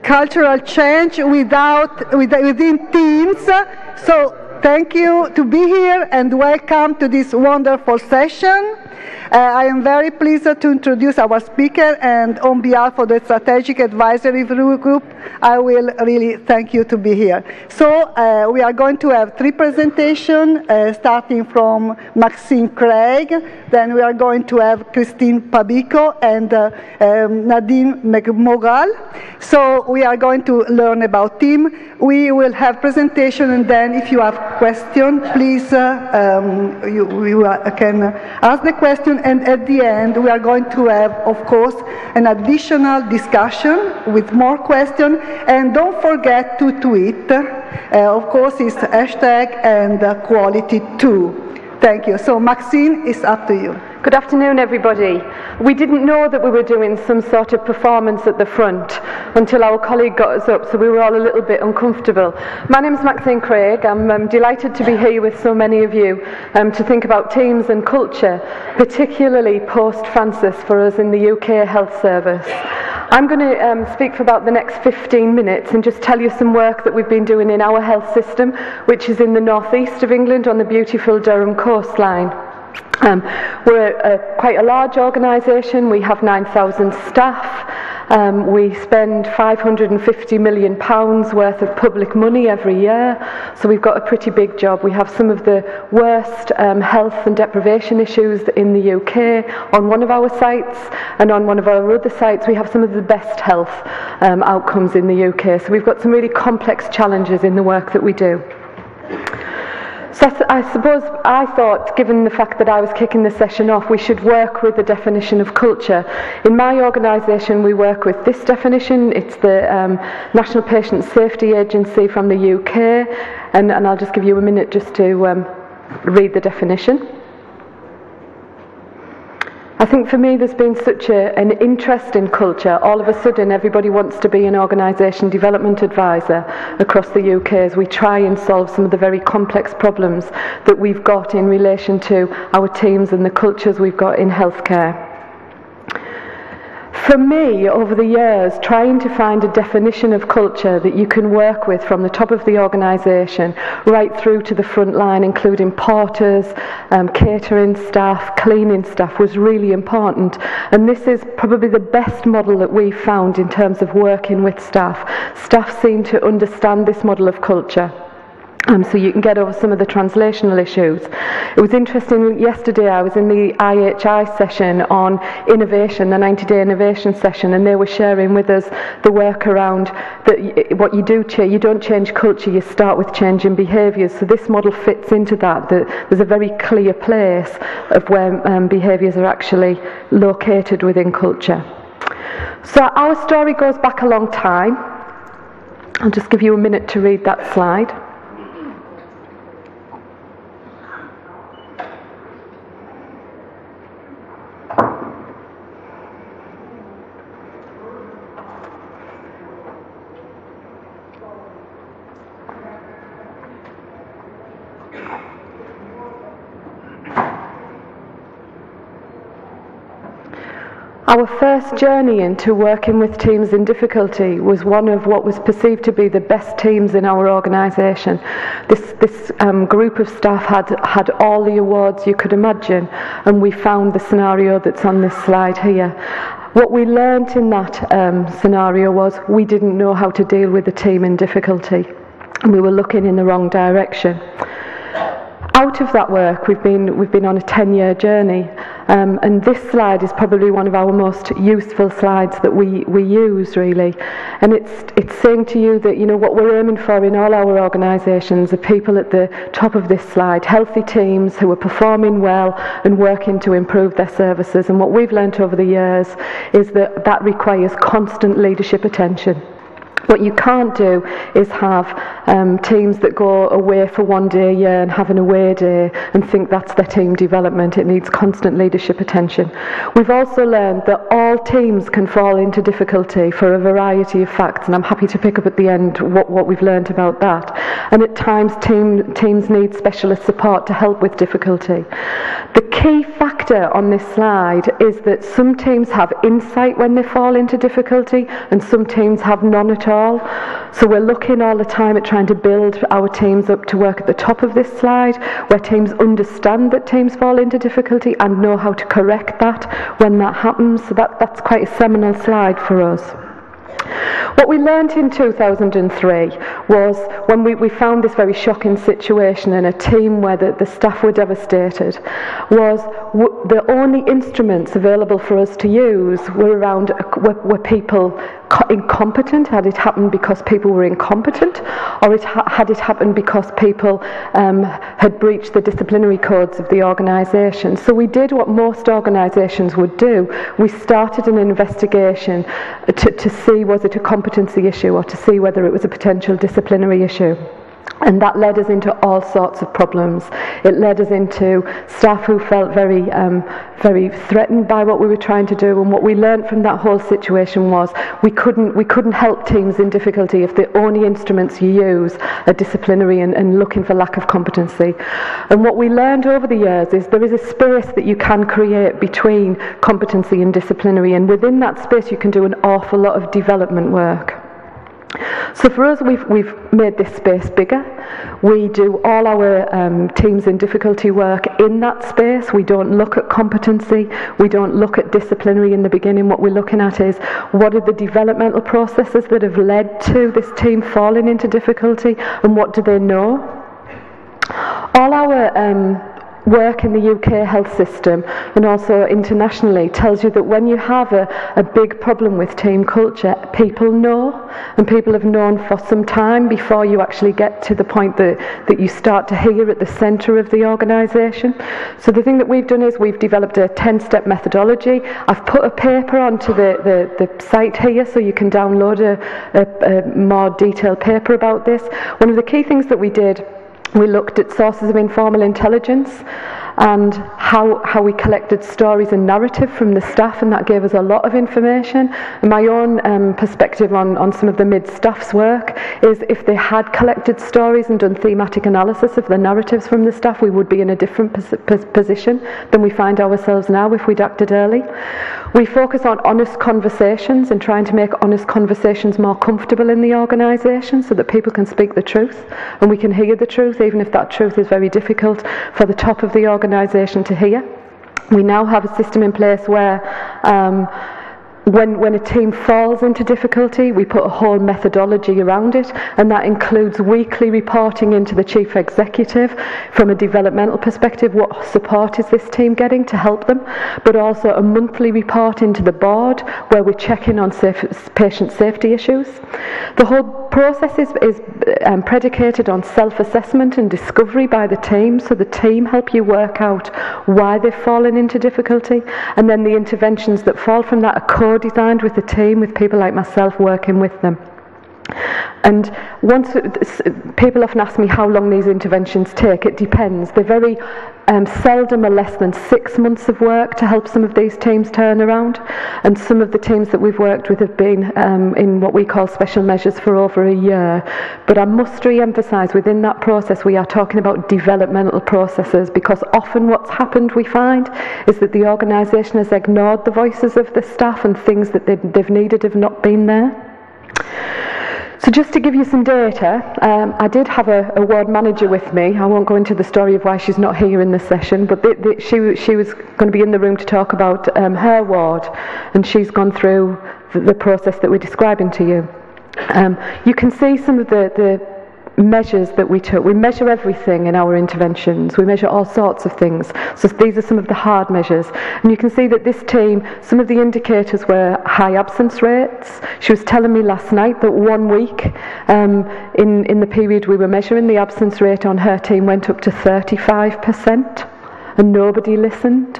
cultural change within teams. So thank you to be here and welcome to this wonderful session. I am very pleased to introduce our speaker, and on behalf of the Strategic Advisory Group, I will really thank you to be here. So we are going to have three presentations, starting from Maxine Craig, then we are going to have Christine Pabico and Nadine McMogal. So we are going to learn about team. We will have presentation, and then if you have questions, please you can ask the question, and at the end we are going to have, of course, an additional discussion with more questions, and don't forget to tweet. Of course, it's hashtag and quality too. Thank you. So Maxine, it's up to you. Good afternoon, everybody. We didn't know that we were doing some sort of performance at the front until our colleague got us up, so we were all a little bit uncomfortable. My name is Maxine Craig. I'm delighted to be here with so many of you to think about teams and culture, particularly post-Francis for us in the UK Health Service. I'm going to speak for about the next 15 minutes and just tell you some work that we've been doing in our health system, which is in the northeast of England on the beautiful Durham coastline. We're quite a large organisation. We have 9,000 staff. We spend £550 million worth of public money every year, so we've got a pretty big job. We have some of the worst health and deprivation issues in the UK on one of our sites, and on one of our other sites we have some of the best health outcomes in the UK. So we've got some really complex challenges in the work that we do. So I thought, given the fact that I was kicking the session off, we should work with the definition of culture. In my organisation, we work with this definition. It's the National Patient Safety Agency from the UK, and I'll just give you a minute just to read the definition. I think for me there's been such an interest in culture. All of a sudden everybody wants to be an organisation development advisor across the UK as we try and solve some of the very complex problems that we've got in relation to our teams and the cultures we've got in healthcare. For me, over the years, trying to find a definition of culture that you can work with from the top of the organisation right through to the front line, including porters, catering staff, cleaning staff, was really important. And this is probably the best model that we've found in terms of working with staff. Staff seem to understand this model of culture. So you can get over some of the translational issues. It was interesting, yesterday I was in the IHI session on innovation, the 90-day innovation session, and they were sharing with us the work around that what you do, you don't change culture, you start with changing behaviours. So this model fits into that. There's a very clear place of where behaviours are actually located within culture. So our story goes back a long time. I'll just give you a minute to read that slide. Our first journey into working with teams in difficulty was one of what was perceived to be the best teams in our organisation. This group of staff had all the awards you could imagine, and we found the scenario that's on this slide here. What we learnt in that scenario was we didn't know how to deal with a team in difficulty, and we were looking in the wrong direction. Out of that work, we've been on a 10-year journey, and this slide is probably one of our most useful slides that we use, really. And it's saying to you that, you know, what we're aiming for in all our organisations are people at the top of this slide, healthy teams who are performing well and working to improve their services. And what we've learnt over the years is that requires constant leadership attention. What you can't do is have teams that go away for one day a year and have an away day and think that's their team development. It needs constant leadership attention. We've also learned that all teams can fall into difficulty for a variety of facts, and I'm happy to pick up at the end what we've learned about that. And at times teams need specialist support to help with difficulty. The key factor on this slide is that some teams have insight when they fall into difficulty and some teams have none at at all. So we're looking all the time at trying to build our teams up to work at the top of this slide, where teams understand that teams fall into difficulty and know how to correct that when that happens. So that's quite a seminal slide for us. What we learned in 2003 was when we found this very shocking situation in a team where the staff were devastated, was the only instruments available for us to use were people incompetent. Had it happened because people were incompetent, or had it happened because people had breached the disciplinary codes of the organisation. So we did what most organisations would do. We started an investigation to see was it a competency issue or to see whether it was a potential disciplinary issue. And that led us into all sorts of problems. It led us into staff who felt very threatened by what we were trying to do. And what we learned from that whole situation was we couldn't help teams in difficulty if the only instruments you use are disciplinary and looking for lack of competency. And what we learned over the years is there is a space that you can create between competency and disciplinary, and within that space you can do an awful lot of development work. So for us, we've made this space bigger. We do all our teams in difficulty work in that space. We don't look at competency. We don't look at disciplinary in the beginning. What we're looking at is what are the developmental processes that have led to this team falling into difficulty, and what do they know? All our work in the UK health system and also internationally tells you that when you have a big problem with team culture, people know, and people have known for some time before you actually get to the point that you start to hear at the centre of the organisation. So the thing that we've done is we've developed a 10-step methodology. I've put a paper onto the site here so you can download a more detailed paper about this. One of the key things that we did, we looked at sources of informal intelligence and how we collected stories and narrative from the staff, and that gave us a lot of information. And my own perspective on some of the mid-staff's work is if they had collected stories and done thematic analysis of the narratives from the staff, we would be in a different position than we find ourselves now if we'd acted early. We focus on honest conversations and trying to make honest conversations more comfortable in the organisation so that people can speak the truth and we can hear the truth, even if that truth is very difficult for the top of the organisation to hear. We now have a system in place where when a team falls into difficulty, we put a whole methodology around it, and that includes weekly reporting into the chief executive from a developmental perspective, what support is this team getting to help them, but also a monthly report into the board where we're checking on patient safety issues. The whole process is predicated on self-assessment and discovery by the team, so the team help you work out why they've fallen into difficulty, and then the interventions that fall from that are co-designed with the team, with people like myself working with them. And once people often ask me how long these interventions take, it depends. They're very seldom or less than 6 months of work to help some of these teams turn around, and some of the teams that we've worked with have been in what we call special measures for over a year. But I must re-emphasise within that process we are talking about developmental processes, because often what's happened, we find, is that the organisation has ignored the voices of the staff and things that they've needed have not been there. So just to give you some data, I did have a ward manager with me. I won't go into the story of why she's not here in this session, but she was going to be in the room to talk about her ward, and she's gone through the process that we're describing to you. You can see some of the measures that we took. We measure everything in our interventions. We measure all sorts of things. So these are some of the hard measures. And you can see that this team, some of the indicators were high absence rates. She was telling me last night that 1 week in the period we were measuring, the absence rate on her team went up to 35%, and nobody listened.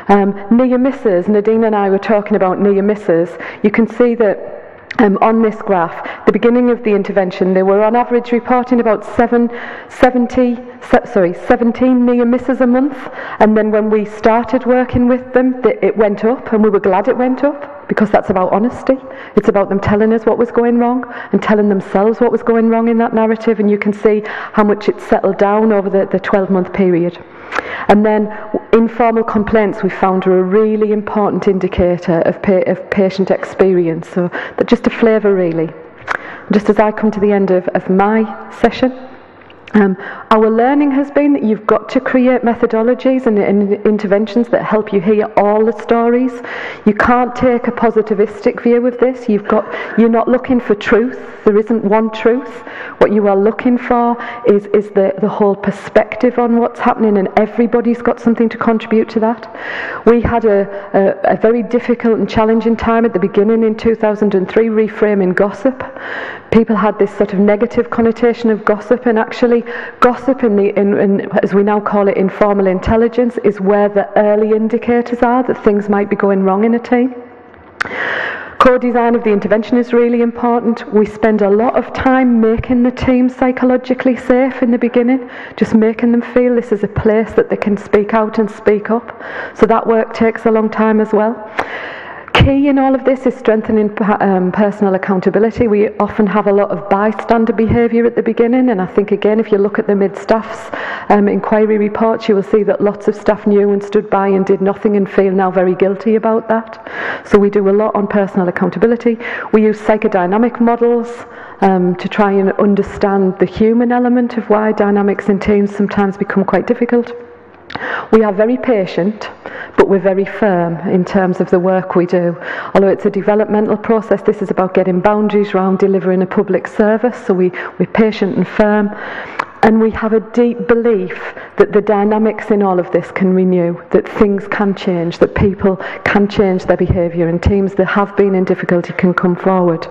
Near misses, Nadine and I were talking about near misses. You can see that on this graph, the beginning of the intervention, they were on average reporting about 17 near misses a month, and then when we started working with them, it went up, and we were glad it went up. because that's about honesty. It's about them telling us what was going wrong and telling themselves what was going wrong in that narrative, and you can see how much it settled down over the 12-month period. And then informal complaints we found are a really important indicator of patient experience, so just a flavour really. Just as I come to the end of my session, our learning has been that you've got to create methodologies and interventions that help you hear all the stories. You can't take a positivistic view of this. You're not looking for truth. There isn't one truth. What you are looking for is the whole perspective on what's happening, and everybody's got something to contribute to that. We had a very difficult and challenging time at the beginning in 2003 reframing gossip. People had this sort of negative connotation of gossip, and actually gossip, as we now call it, informal intelligence, is where the early indicators are that things might be going wrong in a team. Co-design of the intervention is really important. We spend a lot of time making the team psychologically safe in the beginning, just making them feel this is a place that they can speak out and speak up. So that work takes a long time as well. Key in all of this is strengthening personal accountability. We often have a lot of bystander behaviour at the beginning, and I think again if you look at the mid-staff's inquiry reports, you will see that lots of staff knew and stood by and did nothing and feel now very guilty about that. So we do a lot on personal accountability. We use psychodynamic models to try and understand the human element of why dynamics in teams sometimes become quite difficult. We are very patient, but we're very firm in terms of the work we do. Although it's a developmental process, this is about getting boundaries around delivering a public service, so we're patient and firm. And we have a deep belief that the dynamics in all of this can renew, that things can change, that people can change their behaviour, and teams that have been in difficulty can come forward.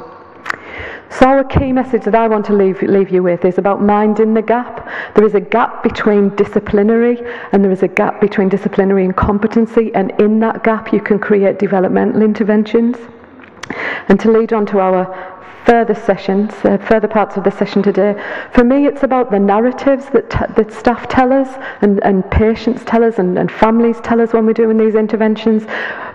So our key message that I want to leave you with is about minding the gap. There is a gap between disciplinary and there is a gap between disciplinary and competency, and in that gap you can create developmental interventions. And to lead on to our further sessions, further parts of the session today, for me it's about the narratives that staff tell us and patients tell us and families tell us when we're doing these interventions,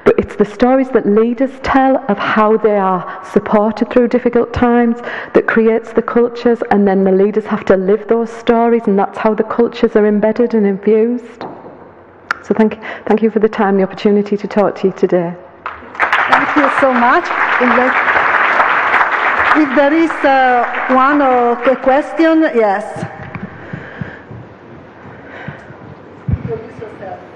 but it's the stories that leaders tell of how they are supported through difficult times that creates the cultures, and then the leaders have to live those stories, and that's how the cultures are embedded and infused. So thank you for the time, the opportunity to talk to you today. Thank you so much. If there is one or a question, yes.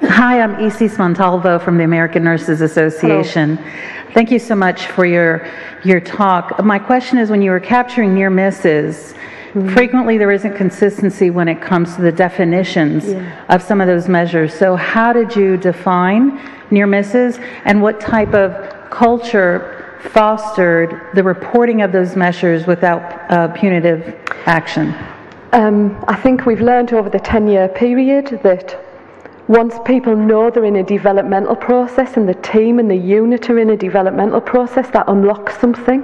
Hi, I'm Isis Montalvo from the American Nurses Association. Hello. Thank you so much for your talk. My question is, when you were capturing near misses, frequently there isn't consistency when it comes to the definitions of some of those measures. So how did you define near misses, and what type of culture fostered the reporting of those measures without punitive action? I think we've learned over the 10-year period that once people know they're in a developmental process and the team and the unit are in a developmental process, that unlocks something.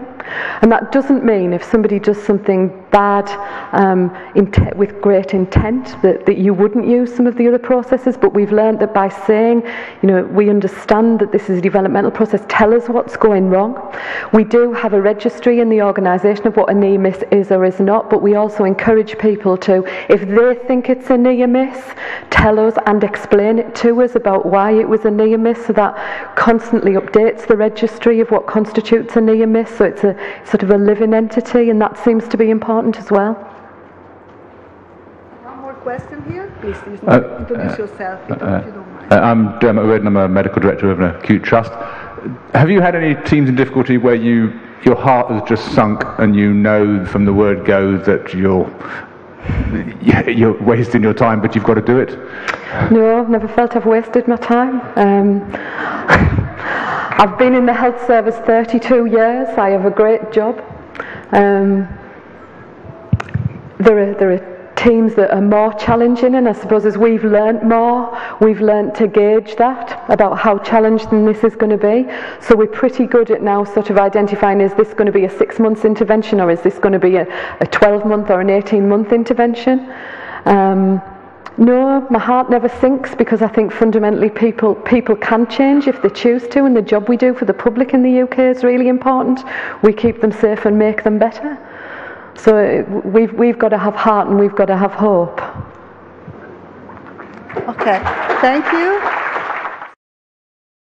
And that doesn't mean if somebody does something bad with great intent that you wouldn't use some of the other processes, but we've learned that by saying, we understand that this is a developmental process, tell us what's going wrong. We do have a registry in the organisation of what a near miss is or is not, but we also encourage people to, if they think it's a near miss, tell us and explain it to us about why it was a near miss, so that constantly updates the registry of what constitutes a near miss, so it's a sort of a living entity, and that seems to be important as well. One more question here? Please introduce yourself if you don't mind. I'm Dermot Redden, I'm a medical director of an acute trust. Have you had any teams in difficulty where your heart has just sunk and you know from the word go that you're wasting your time, but you've got to do it? No, I've never felt I've wasted my time. I've been in the health service 32 years. I have a great job. There are teams that are more challenging, and I suppose as we've learnt more, we've learnt to gauge that, about how challenging this is going to be. So we're pretty good at now sort of identifying, is this going to be a 6-month intervention, or is this going to be a 12-month or an 18-month intervention? No, my heart never sinks, because I think fundamentally people can change if they choose to, and the job we do for the public in the UK is really important. We keep them safe and make them better. So we've got to have heart and we've got to have hope. Okay, thank you.